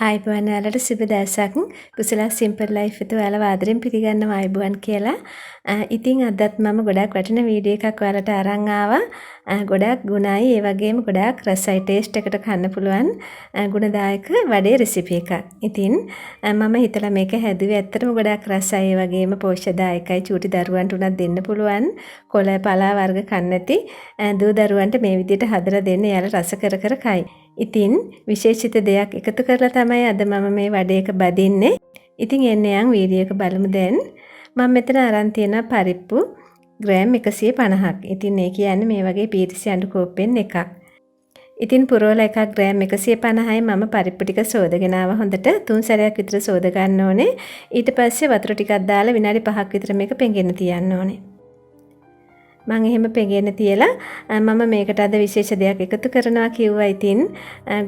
ආයිබෝන් වලට සුබ දවසක් කුසලා සිම්පල් ලයිෆ් එක ඔයාලා ආදරෙන් පිළිගන්නවා ආයිබෝන් කියලා. ඉතින් අදත් මම ගොඩක් වටින වීඩියෝ එකක් ඔයාලට අරන් ආවා. ගොඩක් ගුණයි ඒ වගේම ගොඩක් රසයි ටේස්ට් එකට කන්න පුළුවන් ගුණදායක වඩේ රෙසිපි එකක්. ඉතින් මම හිතලා මේක හැදුවේ ඇත්තටම ගොඩක් රසයි ඒ වගේම පෝෂ්‍යදායකයි චූටි දරුවන්ට උනත් දෙන්න පුළුවන්. කොළ පලා වර්ග කන්න නැති දූ දරුවන්ට මේ විදිහට හදලා දෙන්න යාලා රස කර කර කයි. ඉතින් විශේෂිත දෙයක් එකතු කරලා තමයි අද මම මේ වඩේක බදින්නේ. ඉතින් එන්න යන් වීඩියෝ එක බලමු දැන්. මම මෙතන අරන් තියෙන පරිප්පු ග්‍රෑම් 150ක්. ඉතින් ඒ කියන්නේ මේ වගේ පීරිසි අඬු කෝප්පෙන් එකක්. ඉතින් පුරවල එකක් ග්‍රෑම් 150යි මම පරිප්පු ටික සෝදගෙන ආවා හොඳට 3 සැරයක් විතර සෝද ගන්න ඕනේ. ඊට පස්සේ වතුර ටිකක් දාලා විනාඩි 5ක් විතර මේක පෙඟෙන්න තියන්න ඕනේ. මම එහෙම පෙඟෙන්න තියලා මම මේකට අද විශේෂ දෙයක් එකතු කරනවා කිව්වා. ඉතින්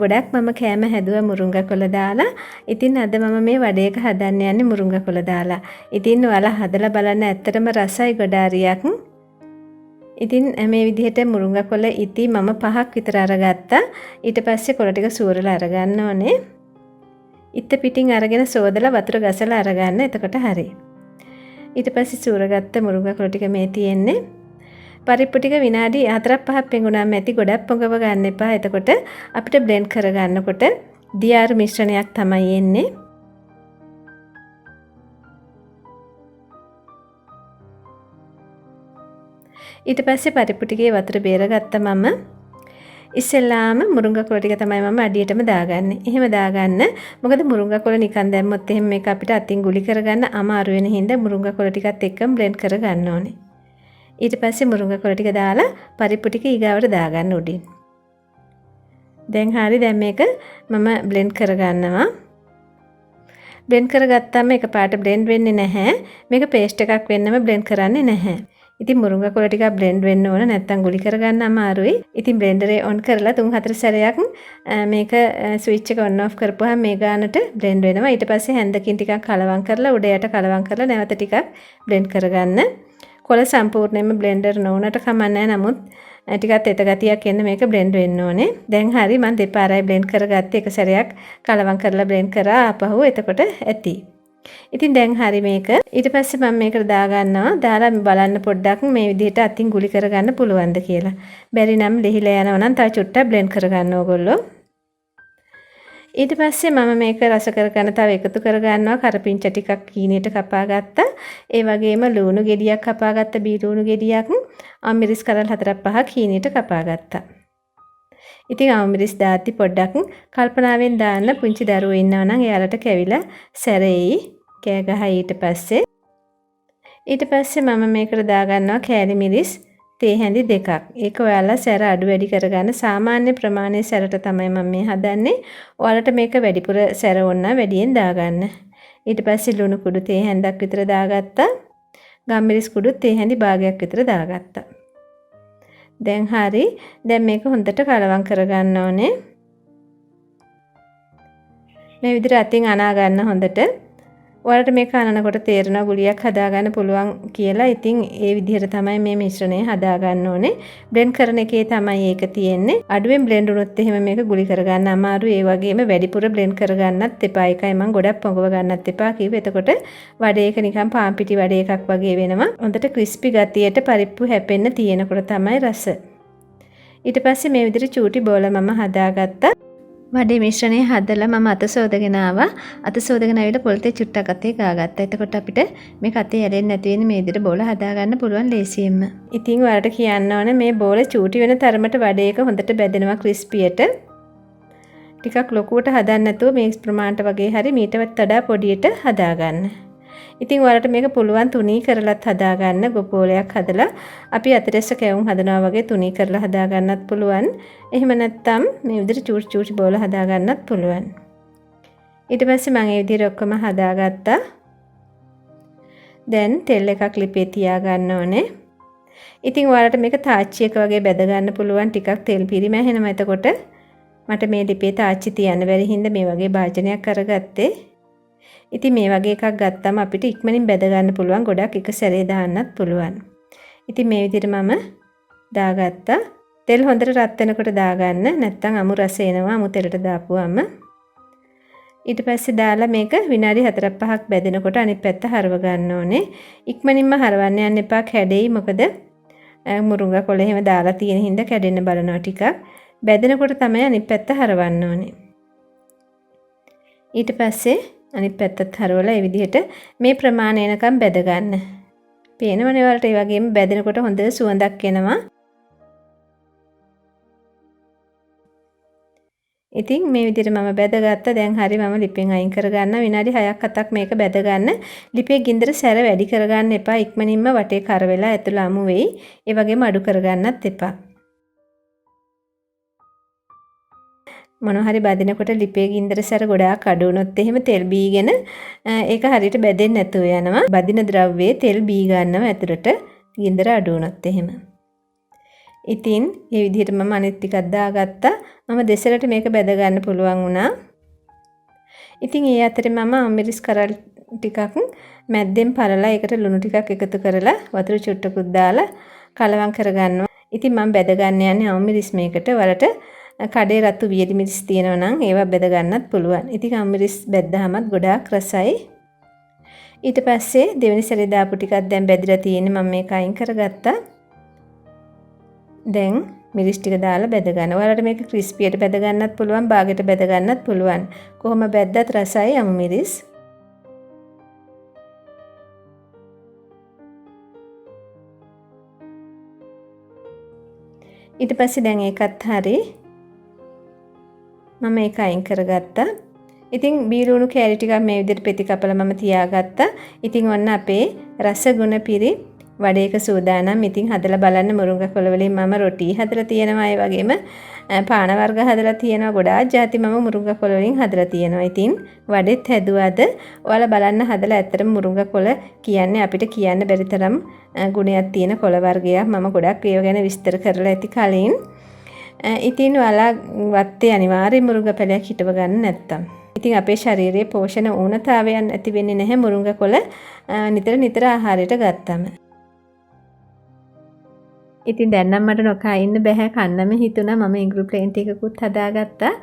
ගොඩක් මම කෑම හැදුවා මුරුංගා කොළ දාලා. ඉතින් අද මම මේ වඩේක හදන්න යන්නේ මුරුංගා කොළ දාලා. ඉතින් ඔයාලා හදලා බලන්න ඇත්තටම රසයි ගොඩාරියක්. ඉතින් මේ විදිහට මුරුංගා කොළ ඉති මම 5ක් විතර අරගත්තා. ඊට පස්සේ කොළ ටික සූරලා අරගන්න ඕනේ. ඉත්ත පිටින් අරගෙන සෝදලා වතුර ගසලා අරගන්න. එතකොට හරි. ඊට පස්සේ සූරගත්ත මුරුංගා කොළ ටික මේ තියෙන්නේ. පරිප්පු ටික විනාඩි 4-5ක් පෙඟුනාම ඇති. ගොඩක් පොඟව ගන්න එපා. එතකොට අපිට බ්ලෙන්ඩ් කරගන්නකොට දියාරු මිශ්‍රණයක් තමයි එන්නේ. ඊට පස්සේ පරිප්පු ටිකේ වතුර බේරගත්තා මම. ඉස්සෙල්ලාම මුරුංගා කොළ ටික තමයි මම අඩියටම දාගන්නේ. එහෙම දාගන්න. මොකද මුරුංගා කොළ නිකන් දැම්මොත් එහෙම මේක අපිට අතින් ගුලි කරගන්න අමාරු වෙන හින්දා මුරුංගා කොළ ටිකත් එක්කම බ්ලෙන්ඩ් කරගන්න ඕනේ. ඊට පස්සේ මුරුංගා කොළ ටික දාලා පරිප්පු ටික ඊගාවට දාගන්න උඩින්. දැන් හරි දැන් මේක මම බ්ලෙන්ඩ් කරගන්නවා. බ්ලෙන්ඩ් කරගත්තාම එකපාරට බ්ලෙන්ඩ් වෙන්නේ නැහැ. මේක පේස්ට් එකක් වෙන්නම බ්ලෙන්ඩ් කරන්නේ නැහැ. ඉතින් මුරුංගා කොළ ටික බ්ලෙන්ඩ් වෙන්න ඕන නැත්තම් ගුලි කරගන්න අමාරුයි. ඉතින් බ්ලෙන්ඩරේ ඔන් කරලා 3-4 සැරයක් මේක ස්විච් එක ඔන් ඔෆ් කරපුවාම මේ ගානට බ්ලෙන්ඩ් වෙනවා. ඊට පස්සේ හැන්දකින් ටිකක් කලවම් කරලා උඩ යට කලවම් කරලා නැවත ටිකක් බ්ලෙන්ඩ් කරගන්න. කොළ සම්පූර්ණයෙන්ම බ්ලෙන්ඩර් නොවුනට කමන්නේ නමුත් ටිකක් තෙත ගතියක් එන්න මේක බ්ලෙන්ඩ් වෙන්න ඕනේ. දැන් හරි මම දෙපාරයි බ්ලෙන්ඩ් කරගත්තේ. එක සැරයක් කලවම් කරලා බ්ලෙන්ඩ් කරා ආපහු එතකොට ඇති. ඉතින් දැන් හරි මේක. ඊට පස්සේ මම මේකට දාගන්නවා. දාලා බලන්න පොඩ්ඩක් මේ විදිහට අතින් ගුලි කරගන්න පුළුවන්ද කියලා. බැරි නම් ලිහිලා යනවා නම් තව චුට්ටක් බ්ලෙන්ඩ් කරගන්න ඕගොල්ලෝ. ඊට පස්සේ මම මේක රස කරගන්න තව එකතු කරගන්නවා. කරපිංච ටිකක් කීනියට කපා ගත්තා. ඒ වගේම ලුණු ගෙඩියක් කපා ගත්ත බීලුණු ගෙඩියක් අමිරිස් කරල් 4-5 කීනියට කපා ගත්තා. ඉතින් අමිරිස් දාති පොඩ්ඩක් කල්පනාවෙන් දාන්න. පුංචි දරුවෝ ඉන්නවා නම් එයාලට කැවිලා සැරෙයි කෑ ගහයි. ඊට පස්සේ මම මේකට දාගන්නවා කෑලි මිරිස් තේ හැඳි 2ක්. ඒක ඔයාලා සැර අඩු වැඩි කරගන්න. සාමාන්‍ය ප්‍රමාණයේ සැරට තමයි මම මේ හදන්නේ. ඔයාලට මේක වැඩිපුර සැර ඕන නම් වැඩියෙන් දාගන්න. ඊට පස්සේ ලුණු කුඩු තේ හැඳක් විතර දාගත්තා. ගම්මිරිස් කුඩු තේ හැඳි භාගයක් විතර දාගත්තා. දැන් හරි. දැන් මේක හොඳට කලවම් කරගන්න ඕනේ. මේ විදිහට අතින් අනා ගන්න හොඳට. ඔයාලට මේක අනනකොට තේරෙනවා ගුලියක් හදාගන්න පුළුවන් කියලා. ඉතින් ඒ විදිහට තමයි මේ මිශ්‍රණය හදාගන්න ඕනේ. බ්ලෙන්ඩ් කරන එකේ තමයි ඒක තියෙන්නේ. අඩුවෙන් බ්ලෙන්ඩ් වුණොත් එහෙම මේක ගුලි කරගන්න අමාරුයි. ඒ වගේම වැඩිපුර බ්ලෙන්ඩ් කරගන්නත් එපා. ඒකයි මම ගොඩක් පොඟව ගන්නත් එපා කිව්වේ. එතකොට වඩේ එක නිකන් පාන් පිටි වඩේ එකක් වගේ වෙනවා. හොඳට ක්‍රිස්පි ගතියට පරිප්පු හැපෙන්න තියෙනකොට තමයි රස. ඊට පස්සේ මේ විදිහට චූටි බෝල මම හදාගත්තා. වඩේ මිශ්‍රණය හදලා මම අත සෝදගෙන ආවා. අත සෝදගෙන ආවිලා පොල්තේ චුට්ටක් අතේ ගාගත්තා. එතකොට අපිට මේ කතේ ඇලෙන්නේ නැති වෙන්නේ මේ විදිහට බෝල හදාගන්න පුළුවන් ලේසියෙන්ම. ඉතින් ඔයාලට කියන්න ඕනේ මේ බෝල චූටි වෙන තරමට වඩේක හොඳට බැදෙනවා ක්‍රිස්පියට. ටිකක් ලොකුවට හදන්න නැතුව මේ ප්‍රමාණයට වගේ හරි මීටවත් වඩා පොඩියට හදාගන්න. ඉතින් ඔයාලට මේක පුළුවන් තුනී කරලත් හදාගන්න. ගොපෝලයක් හදලා අපි අතටැස්ස කැවුම් හදනවා වගේ තුනී කරලා හදාගන්නත් පුළුවන්. එහෙම නැත්නම් මේ විදිහට චූටි චූටි බෝල හදාගන්නත් පුළුවන්. ඊට පස්සේ මම මේ විදිහට ඔක්කොම හදාගත්තා. දැන් තෙල් එකක් ලිපේ තියාගන්න ඕනේ. ඉතින් ඔයාලට මේක තාච්චියක වගේ බැද ගන්න පුළුවන්. ටිකක් තෙල් පිරිමැහෙනවා. එතකොට මට මේ ලිපේ තාච්චි තියන්න බැරි හින්දා මේ වගේ භාජනයක් අරගත්තේ. ඉතින් මේ වගේ එකක් ගත්තම අපිට ඉක්මනින් බැද ගන්න පුළුවන්. ගොඩක් එක සැරේ දාන්නත් පුළුවන්. ඉතින් මේ විදිහට මම දාගත්තා. තෙල් හොඳට රත් වෙනකොට දාගන්න. නැත්නම් අමු රස එනවා අමු තෙලට දාපුවම. ඊට පස්සේ දාලා මේක විනාඩි 4-5ක් බැදෙනකොට අනිත් පැත්ත හරව ගන්න ඕනේ. ඉක්මනින්ම හරවන්න යන්න එපා කැඩෙයි. මොකද මුරුංගා කොළ එහෙම දාලා තියෙන හින්දා කැඩෙන්න බලනවා ටිකක්. බැදෙනකොට තමයි අනිත් පැත්ත හරවන්න ඕනේ. ඊට පස්සේ අනිත් පැත්තත් හරවලා මේ විදිහට මේ ප්‍රමාණය එනකම් බැද ගන්න. පේනවනේ වලට ඒ වගේම බැදෙනකොට හොඳ සුවඳක් එනවා. ඉතින් මේ විදිහට මම බැදගත්තා. දැන් හරි මම ලිපෙන් අයින් කරගන්න. විනාඩි 6ක් 7ක් මේක බැද ගන්න. ලිපේ ගින්දර සැර වැඩි කරගන්න එපා. ඉක්මනින්ම වටේ කර වෙලා ඇතුළ අමු වෙයි. ඒ වගේම අඩු කරගන්නත් එපා. මොනවා හරි බදිනකොට ලිපේ ගින්දර සැර ගොඩාක් අඩු වුණොත් එහෙම තෙල් බීගෙන ඒක හරියට බැදෙන්නේ නැතුව යනවා. බදින ද්‍රව්‍යයේ තෙල් බී ගන්නවා ඇතුළට ගින්දර අඩු වුණොත් එහෙම. ඉතින් මේ විදිහට මම අනිත් ටිකක් දාගත්තා. මම දෙසලට මේක බැද ගන්න පුළුවන් වුණා. ඉතින් ඒ අතරේ මම අමිරිස් කරල් ටිකක් මැද්දෙන් පළලා ඒකට ලුණු ටිකක් එකතු කරලා වතුර චුට්ටකුත් දාලා කලවම් කරගන්නවා. ඉතින් මම බැද ගන්න යන්නේ අමිරිස් මේකට. වලට කඩේ රතු වියලි මිරිස් තියෙනවා නම් ඒවා බැද ගන්නත් පුළුවන්. ඉතින් අමිරිස් බැද්දාමත් ගොඩාක් රසයි. ඊට පස්සේ දෙවෙනි සැරේ දාපු ටිකක් දැන් බැදලා තියෙන්නේ මම මේක අයින් කරගත්තා. දැන් මිරිස් ටික දාලා බැද ගන්න. ඔයාලට මේක ක්‍රිස්පියට බැද ගන්නත් පුළුවන්, බාගෙට බැද ගන්නත් පුළුවන්. කොහොම බැද්දත් රසයි අමු මිරිස්. ඊට පස්සේ දැන් ඒකත් හරි. මම ඒක අයින් කරගත්තා. ඉතින් බීලුණු කෑලි ටිකක් මේ විදිහට පෙති කපලා මම තියාගත්තා. ඉතින් ඔන්න අපේ රස ගුණ පිරි වඩේක සූදානම්. ඉතින් හදලා බලන්න. මුරුංගා කොළ වලින් මම රොටි හදලා තියෙනවා. ඒ වගේම පාන වර්ග හදලා තියෙනවා. ගොඩාක් ಜಾති මම මුරුංගා කොළ වලින් හදලා තියෙනවා. ඉතින් වඩෙත් හැදුවාද ඔයාලා බලන්න හදලා ඇත්තටම මුරුංගා කොළ කියන්නේ අපිට කියන්න බැරි තරම් ගුණයක් තියෙන කොළ වර්ගයක්. මම ගොඩක් ඒව ගැන විස්තර කරලා ඇති කලින්. ඉතින් ඔයාලා වත්තේ අනිවාර්යයෙන් මුරුංගා පැලයක් හිටව ගන්න නැත්තම්. ඉතින් අපේ ශරීරයේ පෝෂණ ඌනතාවයන් ඇති වෙන්නේ නැහැ මුරුංගා කොළ නිතර ආහාරයට ගත්තම. ඉතින් දැන් නම් මට නොකා ඉන්න බෑ කන්නම හිතුණා. මම ඉඟුරු ප්ලේන්ටි එකකුත් හදාගත්තා.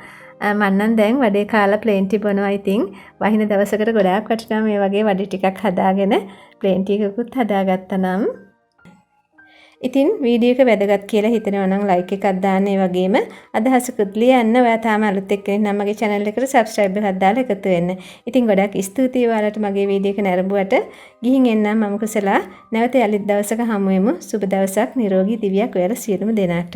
මම නම් දැන් වඩේ කාලා ප්ලේන්ටි බොනවා. ඉතින් වහින දවසකට ගොඩාක් වටිනවා මේ වගේ වඩේ ටිකක් හදාගෙන ප්ලේන්ටි එකකුත් හදාගත්තා නම්. ඉතින් වීඩියෝ එක වැදගත් කියලා හිතෙනවා නම් ලයික් එකක් දාන්න. ඒ වගේම අදහසකුත් ලියන්න. ඔයා තාම අලුත් එක්කෙනෙක් නම් මගේ channel එකට subscribe එකක් දාලා එකතු වෙන්න. ඉතින් ගොඩක් ස්තුතියි ඔයාලට මගේ වීඩියෝ එක නරඹුවට. ගිහින් එන්නම් මම කුසලා. නැවත යලිත් දවසක හමු වෙමු. සුබ දවසක්. නිරෝගී දිවියක් ඔයාලා සියලුම දෙනාට.